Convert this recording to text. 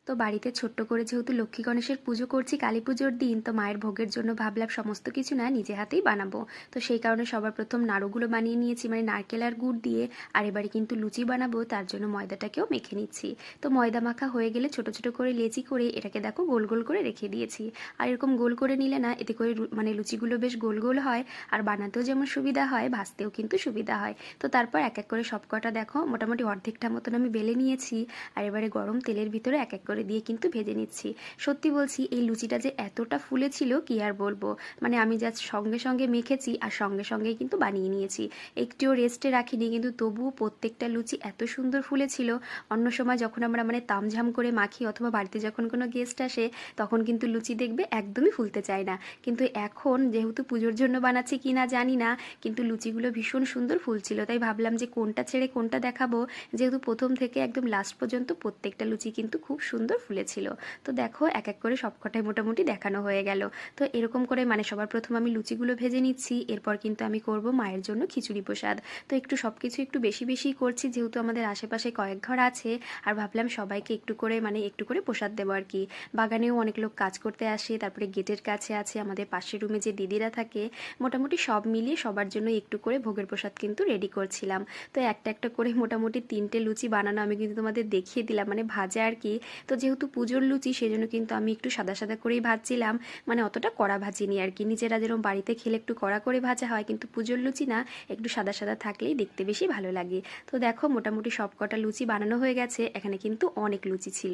তো বাড়িতে ছোট্ট করে যেহেতু লক্ষ্মী গণেশের পুজো করছি কালী পুজোর দিন, তো মায়ের ভোগের জন্য ভাবলাম সমস্ত কিছু না নিজে হাতেই বানাবো। তো সেই কারণে সবার প্রথম নাড়ুগুলো বানিয়ে নিয়েছি, মানে নারকেল আর গুড় দিয়ে। আর এবারে কিন্তু লুচি বানাবো, তার জন্য ময়দাটাকেও মেখে নিচ্ছি। তো ময়দা মাখা হয়ে গেলে ছোট ছোট করে লেচি করে এটাকে দেখো গোল গোল করে রেখে দিয়েছি। আর এরকম গোল করে নিলে না এতে করে মানে লুচিগুলো বেশ গোল গোল হয়, আর বানাতেও যেমন সুবিধা হয় ভাজতেও কিন্তু সুবিধা হয়। তো তারপর এক এক করে সবকটা দেখো মোটামুটি অর্ধেকটা মতন আমি বেলে নিয়েছি। আর এবারে গরম তেলের ভিতরে এক এক করে দিয়ে কিন্তু ভেজে নিচ্ছি। সত্যি বলছি এই লুচিটা যে এতটা ফুলেছিল কি আর বলবো, মানে আমি জাস্ট সঙ্গে সঙ্গে মেখেছি আর সঙ্গে সঙ্গেই কিন্তু বানিয়ে নিয়েছি, একটুও রেস্টে রাখিনি, কিন্তু তবুও প্রত্যেকটা লুচি এত সুন্দর ফুলেছিল। অন্য সময় যখন আমরা মানে তামঝাম করে মাখি অথবা বাড়িতে যখন কোনো গেস্ট আসে তখন কিন্তু লুচি দেখবে একদমই ফুলতে চায় না, কিন্তু এখন যেহেতু পুজোর জন্য বানাচ্ছি কি না জানি না, কিন্তু লুচিগুলো ভীষণ সুন্দর ফুলছিল। তাই ভাবলাম যে কোনটা ছেড়ে কোনটা দেখাবো, যেহেতু প্রথম থেকে একদম লাস্ট পর্যন্ত প্রত্যেকটা লুচি কিন্তু খুব সুন্দর ফুলেছিল। তো দেখো এক এক করে সবকটাই মোটামুটি দেখানো হয়ে গেল। তো এরকম করে মানে সবার প্রথম আমি লুচিগুলো ভেজে নিচ্ছি, এরপর কিন্তু আমি করব মায়ের জন্য খিচুড়ি প্রসাদ। তো একটু সব কিছু একটু বেশি বেশি করছি, যেহেতু আমাদের আশেপাশে কয়েক ঘর আছে, আর ভাবলাম সবাইকে একটু করে মানে একটু করে প্রসাদ দেবো আর কি। বাগানেও অনেক লোক কাজ করতে আসে, তারপরে গেটের কাছে আছে আমাদের পাশের রুমে যে দিদিরা থাকে, মোটামুটি সব মিলিয়ে সবার জন্য একটু করে ভোগের প্রসাদ কিন্তু রেডি করছিলাম। তো একটা একটা করে মোটামুটি 3টে লুচি বানানো আমি কিন্তু তোমাদের দেখিয়ে দিলাম, মানে ভাজা আর কি। তো যেহেতু পুজোর লুচি সেজন্য কিন্তু আমি একটু সাদা সাদা করেই ভাজছিলাম, মানে অতটা কড়া ভাজিনি আর কি। নিজেরা যেরকম বাড়িতে খেলে একটু কড়া করে ভাজা হয়, কিন্তু পুজোর লুচি না একটু সাদা সাদা থাকলেই দেখতে বেশি ভালো লাগে। তো দেখো মোটামুটি সব কটা লুচি বানানো হয়ে গেছে, এখানে কিন্তু অনেক লুচি ছিল।